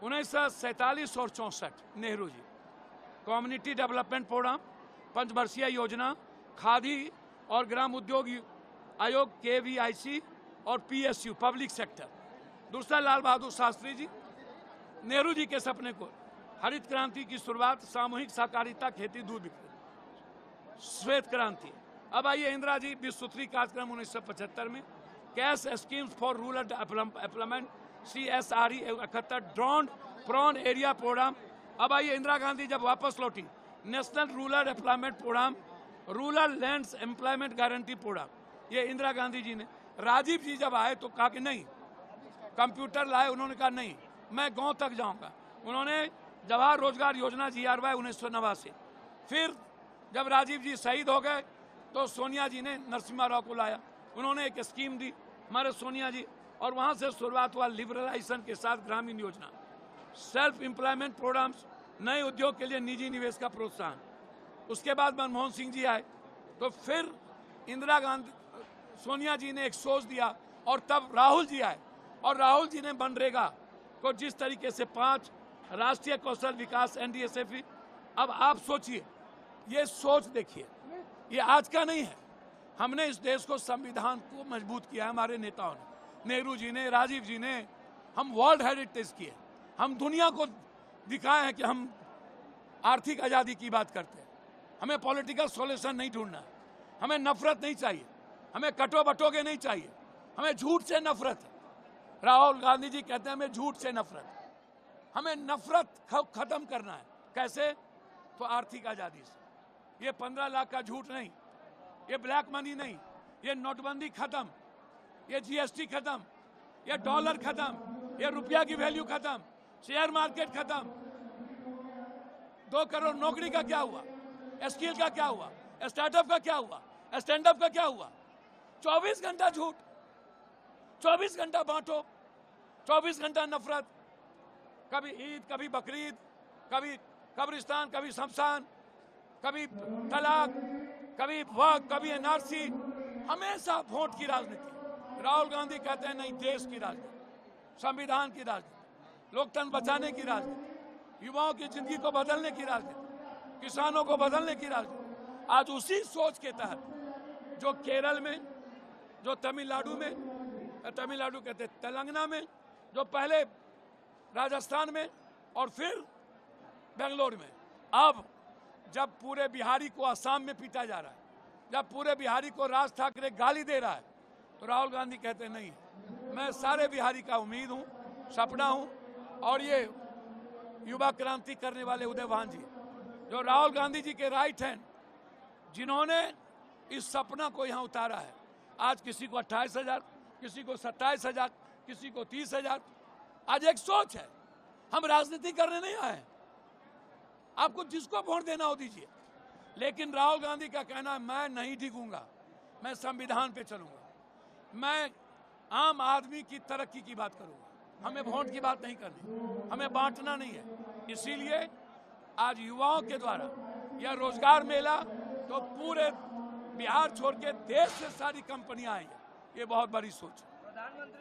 1947 और 64 Nehru ji, community development programme, पंचवर्षीय योजना, खादी और ग्राम उद्योग आयोग KVIC और PSU पब्लिक सेक्टर। दूसरा लाल बहादुर शास्त्री जी, नेहरू जी के सपने को, हरित क्रांति की शुरुआत, सामूहिक सहकारिता, खेती, दूध बिक्री, श्वेत क्रांति। अब आइए इंदिरा जी, 20 सूत्री कार्यक्रम 1975 में, cash schemes for rural development, CSRE 71, drought prone area programme. अब आइए इंदिरा गांधी जब वापस लौटी, national rural employment programme, rural landless employment guarantee programme, ये इंदिरा गांधी जी ने। राजीव जी जब आए तो कहा कि नहीं, कंप्यूटर लाए, उन्होंने कहा नहीं, मैं गांव तक जाऊंगा। उन्होंने जवाहर रोजगार योजना GRY 1989। फिर जब राजीव जी शहीद हो गए तो सोनिया जी ने नरसिम्हा राव को लाया, उन्होंने एक स्कीम दी हमारे सोनिया जी, और वहां से शुरुआत हुआ लिबरलाइजेशन के साथ Grameen Yojana, self employment programmes, नए उद्योग के लिए निजी निवेश का प्रोत्साहन। उसके बाद मनमोहन सिंह जी आए तो फिर इंदिरा गांधी, सोनिया जी ने एक सोच दिया, और तब राहुल जी आए, और राहुल जी ने मनरेगा को जिस तरीके से 5 राष्ट्रीय कौशल विकास NDSFE। अब आप सोचिए, ये सोच देखिए, ये आज का नहीं है। हमने इस देश को, संविधान को मजबूत किया है हमारे नेताओं ने, नेहरू जी ने, राजीव जी ने। हम वर्ल्ड हेरिटेज किए, हम दुनिया को दिखाए हैं कि हम आर्थिक आज़ादी की बात करते हैं। हमें पॉलिटिकल सॉल्यूशन नहीं ढूंढना है, हमें नफरत नहीं चाहिए, हमें कटो बटोगे नहीं चाहिए, हमें झूठ से नफरत है। राहुल गांधी जी कहते हैं हमें झूठ से नफरत है, हमें नफरत खत्म करना है। कैसे? तो आर्थिक आज़ादी से। ये 15 लाख का झूठ नहीं, ये ब्लैक मनी नहीं, ये नोटबंदी खत्म, ये GST खत्म, ये डॉलर खत्म, ये रुपया की वैल्यू खत्म, शेयर मार्केट खत्म। 2 करोड़ नौकरी का क्या हुआ? स्किल का क्या हुआ? स्टार्टअप का क्या हुआ? स्टैंड अप का क्या हुआ? 24 घंटा झूठ, 24 घंटा बांटो, 24 घंटा नफरत, कभी ईद, कभी बकरीद, कभी कब्रिस्तान, कभी शमशान, कभी तलाक, कभी वक्त, कभी NRC, हमेशा वोट की राजनीति। राहुल गांधी कहते हैं नहीं, देश की राजनीति, संविधान की राजनीति, लोकतंत्र बचाने की राजनीति, युवाओं की जिंदगी को बदलने की राजनीति, किसानों को बदलने की राजनीति। आज उसी सोच के तहत जो केरल में, जो तमिलनाडु में, तमिलनाडु कहते तेलंगाना में, जो पहले राजस्थान में और फिर बेंगलोर में, अब जब पूरे बिहारी को असम में पीटा जा रहा है, जब पूरे बिहारी को राज ठाकरे गाली दे रहा है, तो राहुल गांधी कहते नहीं, मैं सारे बिहारी का उम्मीद हूं, सपना हूं। और ये युवा क्रांति करने वाले उदय भान जी, जो राहुल गांधी जी के राइट हैंड, जिन्होंने इस सपना को यहां उतारा है। आज किसी को 28,000, किसी को 27,000, किसी को 30,000। आज एक सोच है, हम राजनीति करने नहीं आए, आपको जिसको वोट देना हो दीजिए, लेकिन राहुल गांधी का कहना है मैं नहीं डिगूंगा, मैं संविधान पे चलूंगा, मैं आम आदमी की तरक्की की बात करूंगा, हमें वोट की बात नहीं करनी, हमें बांटना नहीं है। इसीलिए आज युवाओं के द्वारा यह रोजगार मेला, तो पूरे बिहार छोड़ के देश से सारी कंपनियां आई है, ये बहुत बड़ी सोच है।